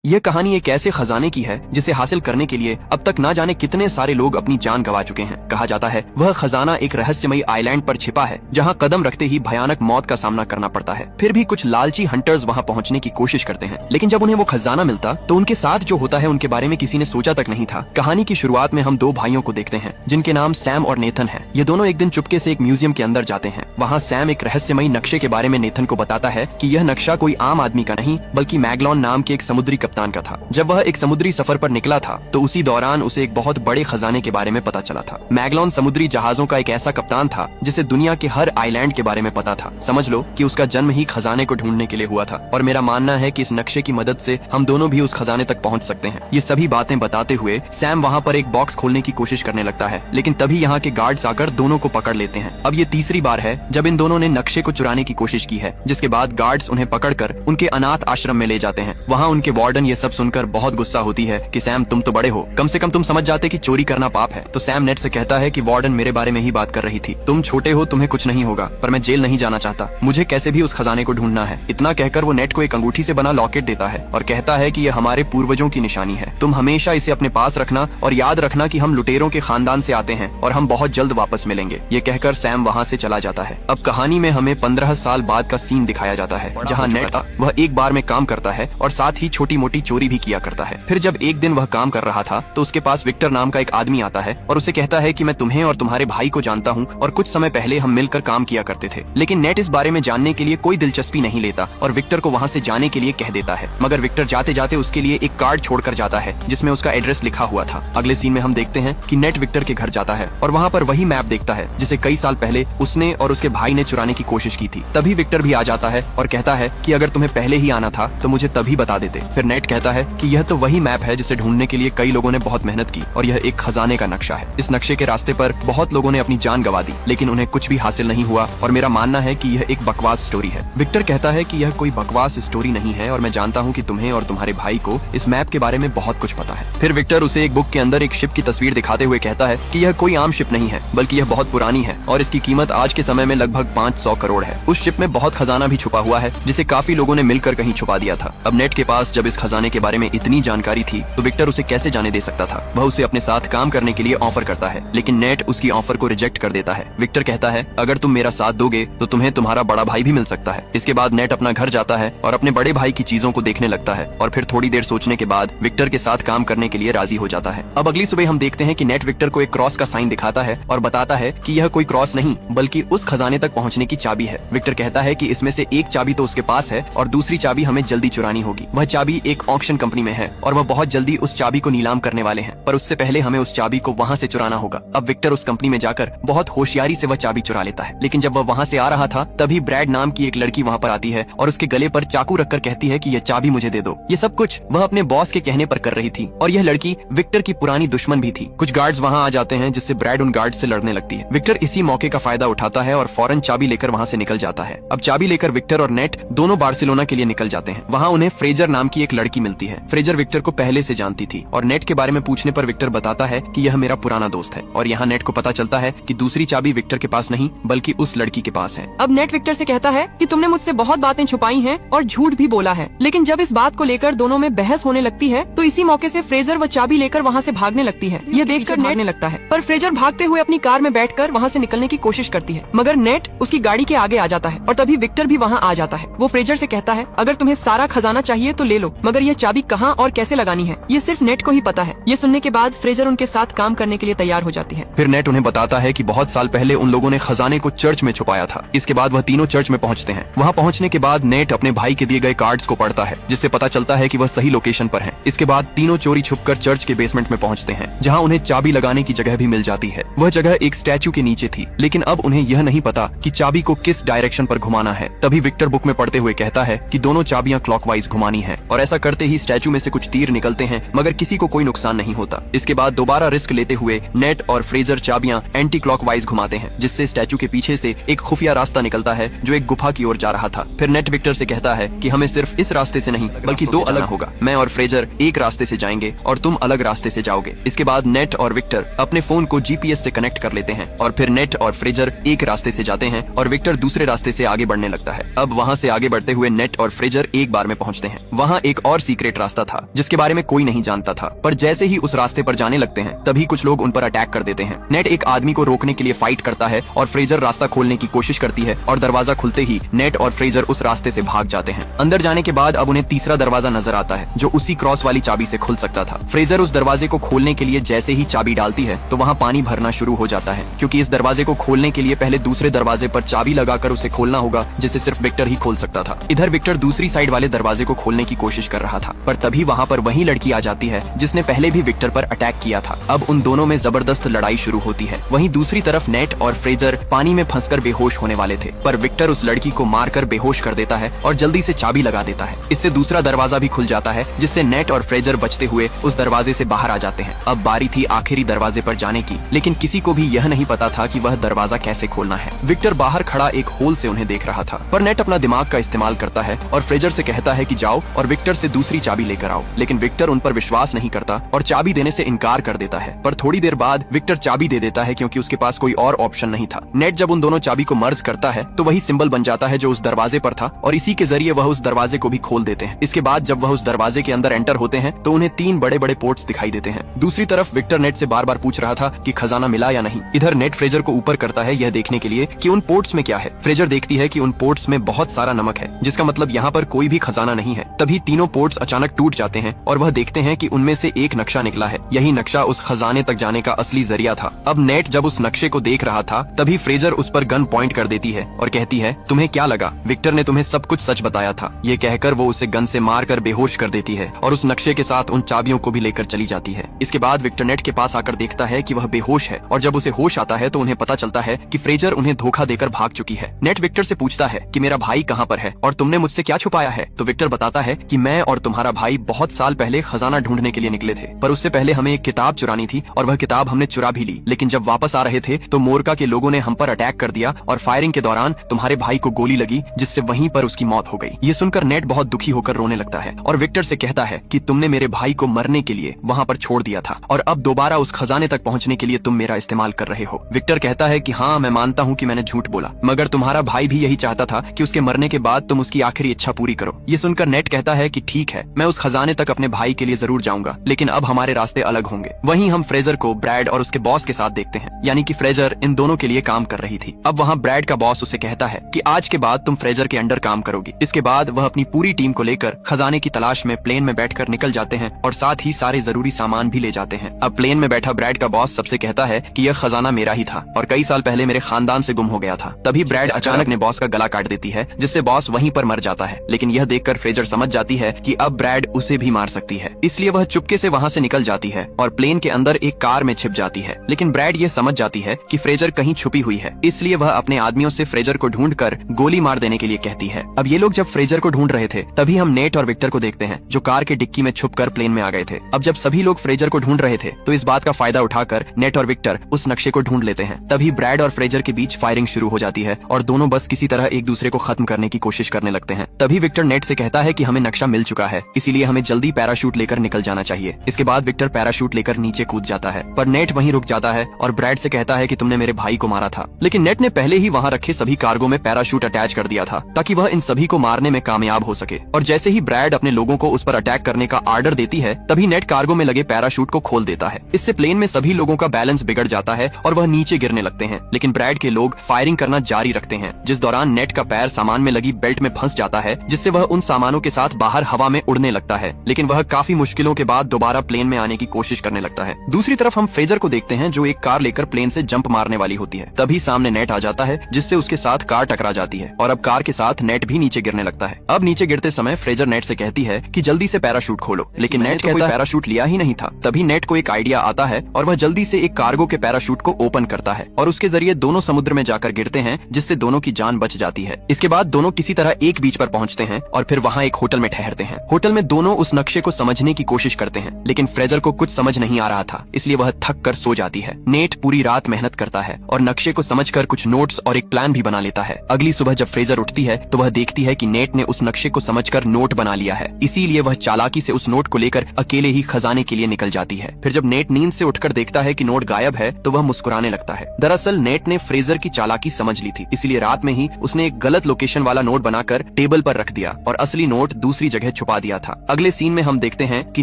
यह कहानी एक ऐसे खजाने की है जिसे हासिल करने के लिए अब तक ना जाने कितने सारे लोग अपनी जान गंवा चुके हैं। कहा जाता है वह खजाना एक रहस्यमयी आइलैंड पर छिपा है जहां कदम रखते ही भयानक मौत का सामना करना पड़ता है। फिर भी कुछ लालची हंटर्स वहां पहुंचने की कोशिश करते हैं, लेकिन जब उन्हें वो खजाना मिलता तो उनके साथ जो होता है उनके बारे में किसी ने सोचा तक नहीं था। कहानी की शुरुआत में हम दो भाइयों को देखते हैं जिनके नाम सैम और नेथन है। ये दोनों एक दिन चुपके से एक म्यूजियम के अंदर जाते हैं। वहाँ सैम एक रहस्यमयी नक्शे के बारे में नेथन को बताता है कि यह नक्शा कोई आम आदमी का नहीं बल्कि मैगलॉन नाम के एक समुद्री कप्तान का था। जब वह एक समुद्री सफर पर निकला था तो उसी दौरान उसे एक बहुत बड़े खजाने के बारे में पता चला था। मैगलॉन समुद्री जहाजों का एक ऐसा कप्तान था जिसे दुनिया के हर आइलैंड के बारे में पता था। समझ लो कि उसका जन्म ही खजाने को ढूंढने के लिए हुआ था और मेरा मानना है कि इस नक्शे की मदद से हम दोनों भी उस खजाने तक पहुंच सकते हैं। ये सभी बातें बताते हुए सैम वहाँ पर एक बॉक्स खोलने की कोशिश करने लगता है, लेकिन तभी यहाँ के गार्ड्स आकर दोनों को पकड़ लेते हैं। अब ये तीसरी बार है जब इन दोनों ने नक्शे को चुराने की कोशिश की है, जिसके बाद गार्ड्स उन्हें पकड़कर उनके अनाथ आश्रम में ले जाते हैं। वहाँ उनके वार्डन ये सब सुनकर बहुत गुस्सा होती है कि सैम तुम तो बड़े हो, कम से कम तुम समझ जाते कि चोरी करना पाप है। तो सैम नेट से कहता है कि वार्डन मेरे बारे में ही बात कर रही थी, तुम छोटे हो, तुम्हें कुछ नहीं होगा, पर मैं जेल नहीं जाना चाहता, मुझे कैसे भी उस खजाने को ढूंढना है। इतना कहकर वो नेट को एक अंगूठी से बना लॉकेट देता है और कहता है कि यह हमारे पूर्वजों की निशानी है, तुम हमेशा इसे अपने पास रखना और याद रखना कि हम लुटेरों के खानदान से आते हैं और हम बहुत जल्द वापस मिलेंगे। ये कहकर सैम वहाँ से चला जाता है। अब कहानी में हमें 15 साल बाद का सीन दिखाया जाता है जहाँ नेट वह एक बार में काम करता है और साथ ही छोटी मोटी चोरी भी किया करता है। फिर जब एक दिन वह काम कर रहा था तो उसके पास विक्टर नाम का एक आदमी आता है और उसे कहता है कि मैं तुम्हें और तुम्हारे भाई को जानता हूँ और कुछ समय पहले हम मिलकर काम किया करते थे। लेकिन नेट इस बारे में जानने के लिए कोई दिलचस्पी नहीं लेता और विक्टर को वहाँ से जाने के लिए कह देता है, मगर विक्टर जाते जाते उसके लिए एक कार्ड छोड़कर जाता है जिसमें उसका एड्रेस लिखा हुआ था। अगले सीन में हम देखते हैं कि नेट विक्टर के घर जाता है और वहाँ पर वही मैप देखता है जिसे कई साल पहले उसने और उसके भाई ने चुराने की कोशिश की थी। तभी विक्टर भी आ जाता है और कहता है कि अगर तुम्हें पहले ही आना था तो मुझे तभी बता देते। फिर नेट कहता है कि यह तो वही मैप है जिसे ढूंढने के लिए कई लोगों ने बहुत मेहनत की और यह एक खजाने का नक्शा है। इस नक्शे के रास्ते पर बहुत लोगों ने अपनी जान गंवा दी, लेकिन उन्हें कुछ भी हासिल नहीं हुआ और मेरा मानना है कि यह एक बकवास स्टोरी है। विक्टर कहता है कि यह कोई बकवास स्टोरी नहीं है और मैं जानता हूँ कि तुम्हें और तुम्हारे भाई को इस मैप के बारे में बहुत कुछ पता है। फिर विक्टर उसे एक बुक के अंदर एक शिप की तस्वीर दिखाते हुए कहता है कि यह कोई आम शिप नहीं है बल्कि यह बहुत पुरानी है और इसकी कीमत आज के समय में लगभग 500 करोड़ है। उस शिप में बहुत खजाना भी छुपा हुआ है जिसे काफी लोगों ने मिलकर कहीं छुपा दिया था। अब नेट के पास जब इस खजाने के बारे में इतनी जानकारी थी तो विक्टर उसे कैसे जाने दे सकता था। वह उसे अपने साथ काम करने के लिए ऑफर करता है, लेकिन नेट उसकी ऑफर को रिजेक्ट कर देता है। विक्टर कहता है अगर तुम मेरा साथ दोगे तो तुम्हें तुम्हारा बड़ा भाई भी मिल सकता है। इसके बाद नेट अपना घर जाता है और अपने बड़े भाई की चीजों को देखने लगता है और फिर थोड़ी देर सोचने के बाद विक्टर के साथ काम करने के लिए राजी हो जाता है। अब अगली सुबह हम देखते हैं कि नेट विक्टर को एक क्रॉस का साइन दिखाता है और बताता है कि यह कोई क्रॉस नहीं बल्कि उस खजाने तक पहुंचने की चाबी है। विक्टर कहता है कि इसमें से एक चाबी तो उसके पास है और दूसरी चाबी हमें जल्दी चुरानी होगी। वह चाबी एक ऑक्शन कंपनी में है और वह बहुत जल्दी उस चाबी को नीलाम करने वाले हैं, पर उससे पहले हमें उस चाबी को वहाँ से चुराना होगा। अब विक्टर उस कंपनी में जाकर बहुत होशियारी से वह चाबी चुरा लेता है, लेकिन जब वह वहाँ से आ रहा था तभी ब्रैड नाम की एक लड़की वहाँ पर आती है और उसके गले पर चाकू रखकर कहती है कि यह चाबी मुझे दे दो। ये सब कुछ वह अपने बॉस के कहने पर कर रही थी और यह लड़की विक्टर की पुरानी दुश्मन भी थी। कुछ गार्ड्स वहाँ आ जाते हैं जिससे ब्रैड उन गार्ड से लड़ने लगती है। विक्टर इसी मौके का फायदा उठाता है और फौरन चाबी लेकर वहाँ से निकल जाता है। अब चाबी लेकर विक्टर और नेट दोनों बार्सिलोना के लिए निकल जाते हैं। वहाँ उन्हें फ्रेजर नाम की एक लड़की मिलती है। फ्रेजर विक्टर को पहले से जानती थी और नेट के बारे में पूछने पर विक्टर बताता है कि यह मेरा पुराना दोस्त है और यहाँ नेट को पता चलता है कि दूसरी चाबी विक्टर के पास नहीं बल्कि उस लड़की के पास है। अब नेट विक्टर से कहता है कि तुमने मुझसे बहुत बातें छुपाई हैं और झूठ भी बोला है, लेकिन जब इस बात को लेकर दोनों में बहस होने लगती है तो इसी मौके से फ्रेजर वो चाबी लेकर वहाँ से भागने लगती है। यह देखकर नेट लगता है, पर फ्रेजर भागते हुए अपनी कार में बैठकर वहाँ से निकलने की कोशिश करती है, मगर नेट उसकी गाड़ी के आगे आ जाता है और तभी विक्टर भी वहाँ आ जाता है। वो फ्रेजर से कहता है अगर तुम्हें सारा खजाना चाहिए तो ले लो, मगर यह चाबी कहाँ और कैसे लगानी है ये सिर्फ नेट को ही पता है। ये सुनने के बाद फ्रेजर उनके साथ काम करने के लिए तैयार हो जाती है। फिर नेट उन्हें बताता है कि बहुत साल पहले उन लोगों ने खजाने को चर्च में छुपाया था। इसके बाद वह तीनों चर्च में पहुंचते हैं। वहां पहुंचने के बाद नेट अपने भाई के दिए गए कार्ड्स को पढ़ता है जिससे पता चलता है कि वह सही लोकेशन पर है। इसके बाद तीनों चोरी छुपकर चर्च के बेसमेंट में पहुंचते हैं जहां उन्हें चाबी लगाने की जगह भी मिल जाती है। वह जगह एक स्टैचू के नीचे थी, लेकिन अब उन्हें यह नहीं पता कि चाबी को किस डायरेक्शन पर घुमाना है। तभी विक्टर बुक में पढ़ते हुए कहता है कि दोनों चाबियां क्लॉकवाइज घुमानी है और ऐसा करते ही स्टैचू में से कुछ तीर निकलते हैं, मगर किसी को कोई नुकसान नहीं होता। इसके बाद दोबारा रिस्क लेते हुए नेट और फ्रेजर चाबियां एंटी क्लॉकवाइज घुमाते हैं जिससे स्टैचू के पीछे से एक खुफिया रास्ता निकलता है जो एक गुफा की ओर जा रहा था। फिर नेट विक्टर से कहता है कि हमें सिर्फ इस रास्ते से नहीं बल्कि दो अलग होगा। मैं और फ्रेजर एक रास्ते से जाएंगे और तुम अलग रास्ते से जाओगे। इसके बाद नेट और विक्टर अपने फोन को जीपीएस से कनेक्ट कर लेते हैं और फिर नेट और फ्रेजर एक रास्ते से जाते हैं और विक्टर दूसरे रास्ते से आगे बढ़ने लगता है। अब वहाँ से आगे बढ़ते हुए नेट और फ्रेजर एक बार में पहुँचते हैं। वहाँ एक और और सीक्रेट रास्ता था जिसके बारे में कोई नहीं जानता था। पर जैसे ही उस रास्ते पर जाने लगते हैं तभी कुछ लोग उन पर अटैक कर देते हैं। नेट एक आदमी को रोकने के लिए फाइट करता है और फ्रेजर रास्ता खोलने की कोशिश करती है और दरवाजा खुलते ही नेट और फ्रेजर उस रास्ते से भाग जाते हैं। अंदर जाने के बाद अब उन्हें तीसरा दरवाजा नजर आता है जो उसी क्रॉस वाली चाबी से खुल सकता था। फ्रेजर उस दरवाजे को खोलने के लिए जैसे ही चाबी डालती है तो वहाँ पानी भरना शुरू हो जाता है, क्योंकि इस दरवाजे को खोलने के लिए पहले दूसरे दरवाजे पर चाबी लगाकर उसे खोलना होगा जिसे सिर्फ विक्टर ही खोल सकता था। इधर विक्टर दूसरी साइड वाले दरवाजे को खोलने की कोशिश कर रहा था, पर तभी वहाँ पर वही लड़की आ जाती है जिसने पहले भी विक्टर पर अटैक किया था। अब उन दोनों में जबरदस्त लड़ाई शुरू होती है। वहीं दूसरी तरफ नेट और फ्रेजर पानी में फंसकर बेहोश होने वाले थे, पर विक्टर उस लड़की को मारकर बेहोश कर देता है और जल्दी से चाबी लगा देता है। इससे दूसरा दरवाजा भी खुल जाता है जिससे नेट और फ्रेजर बचते हुए उस दरवाजे से बाहर आ जाते हैं। अब बारी थी आखिरी दरवाजे पर जाने की, लेकिन किसी को भी यह नहीं पता था कि वह दरवाजा कैसे खोलना है। विक्टर बाहर खड़ा एक होल से उन्हें देख रहा था, पर नेट अपना दिमाग का इस्तेमाल करता है और फ्रेजर से कहता है कि जाओ और विक्टर से दूसरी चाबी लेकर आओ। लेकिन विक्टर उन पर विश्वास नहीं करता और चाबी देने से इनकार कर देता है। पर थोड़ी देर बाद विक्टर चाबी दे देता है क्योंकि उसके पास कोई और ऑप्शन नहीं था। नेट जब उन दोनों चाबी को मर्ज करता है तो वही सिंबल बन जाता है जो उस दरवाजे पर था और इसी के जरिए वह उस दरवाजे को भी खोल देते हैं। इसके बाद जब वह उस दरवाजे के अंदर एंटर होते हैं तो उन्हें 3 बड़े बड़े पोर्ट्स दिखाई देते हैं। दूसरी तरफ विक्टर नेट से बार बार पूछ रहा था कि खजाना मिला या नहीं। इधर नेट फ्रेजर को ऊपर करता है यह देखने के लिए कि उन पोर्ट्स में क्या है। फ्रेजर देखती है कि उन पोर्ट्स में बहुत सारा नमक है, जिसका मतलब यहाँ पर कोई भी खजाना नहीं है। तभी तीनों पोर्ट्स अचानक टूट जाते हैं और वह देखते हैं कि उनमें से एक नक्शा निकला है। यही नक्शा उस खजाने तक जाने का असली जरिया था। अब नेट जब उस नक्शे को देख रहा था तभी फ्रेजर उस पर गन पॉइंट कर देती है और कहती है, तुम्हें क्या लगा, विक्टर ने तुम्हें सब कुछ सच बताया था। ये कहकर वो उसे गन से मारकर बेहोश कर देती है और उस नक्शे के साथ उन चाबियों को भी लेकर चली जाती है। इसके बाद विक्टर नेट के पास आकर देखता है कि वह बेहोश है और जब उसे होश आता है तो उन्हें पता चलता है कि फ्रेजर उन्हें धोखा देकर भाग चुकी है। नेट विक्टर से पूछता है कि मेरा भाई कहाँ पर है और तुमने मुझसे क्या छुपाया है। तो विक्टर बताता है कि मैं और तुम्हारा भाई बहुत साल पहले खजाना ढूंढने के लिए निकले थे, पर उससे पहले हमें एक किताब चुरानी थी और वह किताब हमने चुरा भी ली। लेकिन जब वापस आ रहे थे तो मोरका के लोगों ने हम पर अटैक कर दिया और फायरिंग के दौरान तुम्हारे भाई को गोली लगी जिससे वहीं पर उसकी मौत हो गई। ये सुनकर नेट बहुत दुखी होकर रोने लगता है और विक्टर से कहता है कि तुमने मेरे भाई को मरने के लिए वहाँ पर छोड़ दिया था और अब दोबारा उस खजाने तक पहुँचने के लिए तुम मेरा इस्तेमाल कर रहे हो। विक्टर कहता है कि हाँ, मैं मानता हूँ कि मैंने झूठ बोला, मगर तुम्हारा भाई भी यही चाहता था कि उसके मरने के बाद तुम उसकी आखिरी इच्छा पूरी करो। ये सुनकर नेट कहता है कि ठीक है, मैं उस खजाने तक अपने भाई के लिए जरूर जाऊंगा, लेकिन अब हमारे रास्ते अलग होंगे। वहीं हम फ्रेजर को ब्रैड और उसके बॉस के साथ देखते हैं, यानी कि फ्रेजर इन दोनों के लिए काम कर रही थी। अब वहाँ ब्रैड का बॉस उसे कहता है कि आज के बाद तुम फ्रेजर के अंडर काम करोगी। इसके बाद वह अपनी पूरी टीम को लेकर खजाने की तलाश में प्लेन में बैठकर निकल जाते हैं और साथ ही सारे जरूरी सामान भी ले जाते हैं। अब प्लेन में बैठा ब्रैड का बॉस सबसे कहता है कि यह खजाना मेरा ही था और कई साल पहले मेरे खानदान से गुम हो गया था। तभी ब्रैड अचानक ने बॉस का गला काट देती है जिससे बॉस वहीं पर मर जाता है। लेकिन यह देखकर फ्रेजर समझ जाती है कि अब ब्रैड उसे भी मार सकती है, इसलिए वह चुपके से वहाँ से निकल जाती है और प्लेन के अंदर एक कार में छिप जाती है। लेकिन ब्रैड ये समझ जाती है कि फ्रेजर कहीं छुपी हुई है, इसलिए वह अपने आदमियों से फ्रेजर को ढूंढकर गोली मार देने के लिए कहती है। अब ये लोग जब फ्रेजर को ढूंढ रहे थे तभी हम नेट और विक्टर को देखते हैं जो कार के डिक्की में छुपकर प्लेन में आ गए थे। अब जब सभी लोग फ्रेजर को ढूंढ रहे थे तो इस बात का फायदा उठाकर नेट और विक्टर उस नक्शे को ढूंढ लेते हैं। तभी ब्रैड और फ्रेजर के बीच फायरिंग शुरू हो जाती है और दोनों बस किसी तरह एक दूसरे को खत्म करने की कोशिश करने लगते हैं। तभी विक्टर नेट से कहता है कि हमें नक्शा मिल चुका है, इसीलिए हमें जल्दी पैराशूट लेकर निकल जाना चाहिए। इसके बाद विक्टर पैराशूट लेकर नीचे कूद जाता है, पर नेट वहीं रुक जाता है और ब्रैड से कहता है कि तुमने मेरे भाई को मारा था। लेकिन नेट ने पहले ही वहाँ रखे सभी कार्गो में पैराशूट अटैच कर दिया था ताकि वह इन सभी को मारने में कामयाब हो सके। और जैसे ही ब्रैड अपने लोगों को उस पर अटैक करने का आर्डर देती है तभी नेट कार्गो में लगे पैराशूट को खोल देता है। इससे प्लेन में सभी लोगों का बैलेंस बिगड़ जाता है और वह नीचे गिरने लगते हैं। लेकिन ब्रैड के लोग फायरिंग करना जारी रखते हैं, जिस दौरान नेट का पैर सामान में लगी बेल्ट में फंस जाता है, जिससे वह उन सामानों के साथ बाहर हवा में उड़ने लगता है। लेकिन वह काफी मुश्किलों के बाद दोबारा प्लेन में आने की कोशिश करने लगता है। दूसरी तरफ हम फ्रेजर को देखते हैं जो एक कार लेकर प्लेन से जंप मारने वाली होती है। तभी सामने नेट आ जाता है जिससे उसके साथ कार टकरा जाती है और अब कार के साथ नेट भी नीचे गिरने लगता है। अब नीचे गिरते समय फ्रेजर नेट से कहती है कि जल्दी से पैराशूट खोलो, लेकिन नेट कहता है पैराशूट लिया ही नहीं था। तभी नेट को एक आइडिया आता है और वह जल्दी से एक कार्गो के पैराशूट को ओपन करता है और उसके जरिए दोनों समुद्र में जाकर गिरते हैं, जिससे दोनों की जान बच जाती है। इसके बाद दोनों किसी तरह एक बीच पर पहुंचते हैं और फिर वहाँ एक होटल में ठहरते हैं। होटल में दोनों उस नक्शे को समझने की कोशिश करते हैं, लेकिन फ्रेजर को कुछ समझ नहीं आ रहा था, इसलिए वह थक कर सो जाती है। नेट पूरी रात मेहनत करता है और नक्शे को समझकर कुछ नोट्स और एक प्लान भी बना लेता है। अगली सुबह जब फ्रेजर उठती है तो वह देखती है कि नेट ने उस नक्शे को समझकर नोट बना लिया है, इसीलिए वह चालाकी से उस नोट को लेकर अकेले ही खजाने के लिए निकल जाती है। फिर जब नेट नींद से उठकर देखता है कि नोट गायब है तो वह मुस्कुराने लगता है। दरअसल नेट ने फ्रेजर की चालाकी समझ ली थी, इसलिए रात में ही उसने एक गलत लोकेशन वाला नोट बनाकर टेबल पर रख दिया और असली नोट दूसरी जगह छुपा छुपा दिया था। अगले सीन में हम देखते हैं कि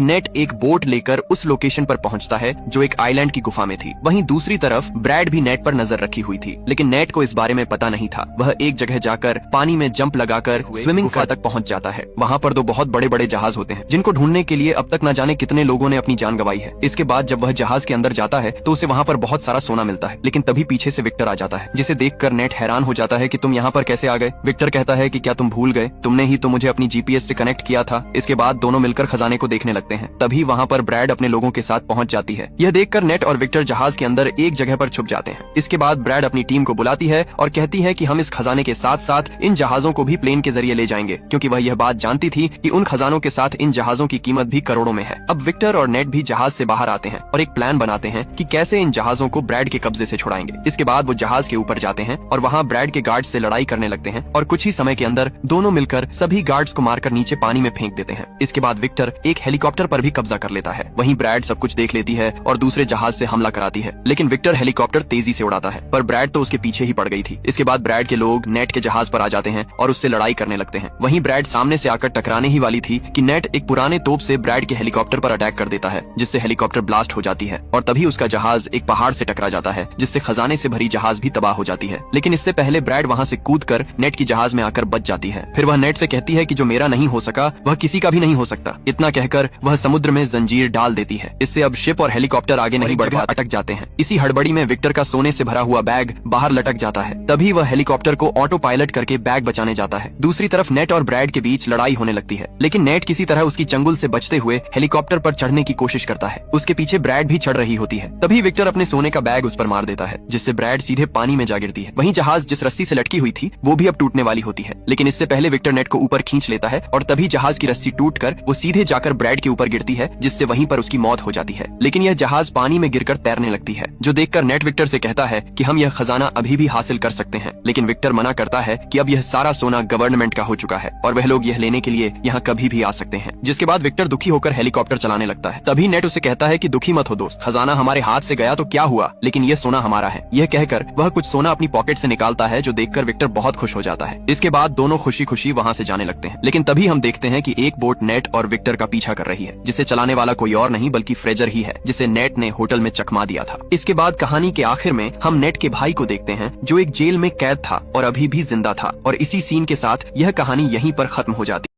नेट एक बोट लेकर उस लोकेशन पर पहुंचता है जो एक आइलैंड की गुफा में थी। वहीं दूसरी तरफ ब्रैड भी नेट पर नजर रखी हुई थी, लेकिन नेट को इस बारे में पता नहीं था। वह एक जगह जाकर पानी में जंप लगाकर स्विमिंग पूल तक पहुंच जाता है। वहाँ पर दो बहुत बड़े बड़े जहाज होते हैं जिनको ढूंढने के लिए अब तक न जाने कितने लोगों ने अपनी जान गंवाई है। इसके बाद जब वह जहाज के अंदर जाता है तो उसे वहाँ पर बहुत सारा सोना मिलता है, लेकिन तभी पीछे से विक्टर आ जाता है, जिसे देखकर नेट हैरान हो जाता है कि तुम यहाँ पर कैसे आ गए। विक्टर कहता है कि क्या तुम भूल गए, तुमने ही तो मुझे अपनी जीपीएस से कनेक्ट किया था। इसके बाद दोनों मिलकर खजाने को देखने लगते हैं। तभी वहाँ पर ब्रैड अपने लोगों के साथ पहुंच जाती है। यह देखकर नेट और विक्टर जहाज के अंदर एक जगह पर छुप जाते हैं। इसके बाद ब्रैड अपनी टीम को बुलाती है और कहती है कि हम इस खजाने के साथ साथ इन जहाजों को भी प्लेन के जरिए ले जाएंगे, क्योंकि वह यह बात जानती थी कि उन खजानों के साथ इन जहाजों की कीमत भी करोड़ों में है। अब विक्टर और नेट भी जहाज से बाहर आते हैं और एक प्लान बनाते हैं कि कैसे इन जहाजों को ब्रैड के कब्जे से छुड़ाएंगे। इसके बाद वो जहाज के ऊपर जाते हैं और वहाँ ब्रैड के गार्ड से लड़ाई करने लगते हैं और कुछ ही समय के अंदर दोनों मिलकर सभी गार्ड्स को मारकर नीचे पानी में फेंक देते हैं। इसके बाद विक्टर एक हेलीकॉप्टर पर भी कब्जा कर लेता है। वहीं ब्रैड सब कुछ देख लेती है और दूसरे जहाज से हमला कराती है, लेकिन विक्टर हेलीकॉप्टर तेजी से उड़ाता है, पर ब्रैड तो उसके पीछे ही पड़ गई थी। इसके बाद ब्रैड के लोग नेट के जहाज पर आ जाते हैं और उससे लड़ाई करने लगते हैं। वहीं ब्रैड सामने से आकर टकराने ही वाली थी कि नेट एक पुराने तोप से ब्रैड के हेलीकॉप्टर पर अटैक कर देता है, जिससे हेलीकॉप्टर ब्लास्ट हो जाती है और तभी उसका जहाज एक पहाड़ से टकरा जाता है, जिससे खजाने से भरी जहाज भी तबाह हो जाती है। लेकिन इससे पहले ब्रैड वहाँ से कूदकर नेट की जहाज में आकर बच जाती है। फिर वह नेट से कहती है कि जो मेरा नहीं हो सका वह किसी का भी नहीं हो सकता। इतना कहकर वह समुद्र में जंजीर डाल देती है। इससे अब शिप और हेलीकॉप्टर आगे नहीं बढ़ पाते, अटक जाते हैं। इसी हड़बड़ी में विक्टर का सोने से भरा हुआ बैग बाहर लटक जाता है। तभी वह हेलीकॉप्टर को ऑटो पायलट करके बैग बचाने जाता है। दूसरी तरफ नेट और ब्रैड के बीच लड़ाई होने लगती है, लेकिन नेट किसी तरह उसकी चंगुल से बचते हुए हेलीकॉप्टर पर चढ़ने की कोशिश करता है। उसके पीछे ब्रैड भी चढ़ रही होती है। तभी विक्टर अपने सोने का बैग उस पर मार देता है, जिससे ब्रैड सीधे पानी में जा गिरती है। वहीं जहाज जिस रस्सी से लटकी हुई थी वो भी अब टूटने वाली होती है, लेकिन इससे पहले विक्टर नेट को ऊपर खींच लेता है और तभी जहाज की रस्सी टूटकर वो सीधे जाकर ब्रैड के ऊपर गिरती है, जिससे वहीं पर उसकी मौत हो जाती है। लेकिन यह जहाज पानी में गिरकर तैरने लगती है, जो देखकर नेट विक्टर से कहता है कि हम यह खजाना अभी भी हासिल कर सकते हैं। लेकिन विक्टर मना करता है कि अब यह सारा सोना गवर्नमेंट का हो चुका है और वह लोग यह लेने के लिए यहाँ कभी भी आ सकते हैं। जिसके बाद विक्टर दुखी होकर हेलीकॉप्टर चलाने लगता है। तभी नेट उसे कहता है कि दुखी मत हो दोस्त, खजाना हमारे हाथ से गया तो क्या हुआ, लेकिन यह सोना हमारा है। यह कहकर वह कुछ सोना अपनी पॉकेट से निकालता है, जो देखकर विक्टर बहुत खुश हो जाता है। इसके बाद दोनों खुशी खुशी वहाँ से जाने लगते हैं। लेकिन तभी हम देखते हैं कि एक बोट नेट और विक्टर का पीछा कर रही है, जिसे चलाने वाला कोई और नहीं बल्कि फ्रेजर ही है, जिसे नेट ने होटल में चकमा दिया था। इसके बाद कहानी के आखिर में हम नेट के भाई को देखते हैं, जो एक जेल में कैद था और अभी भी जिंदा था। और इसी सीन के साथ यह कहानी यहीं पर खत्म हो जाती है।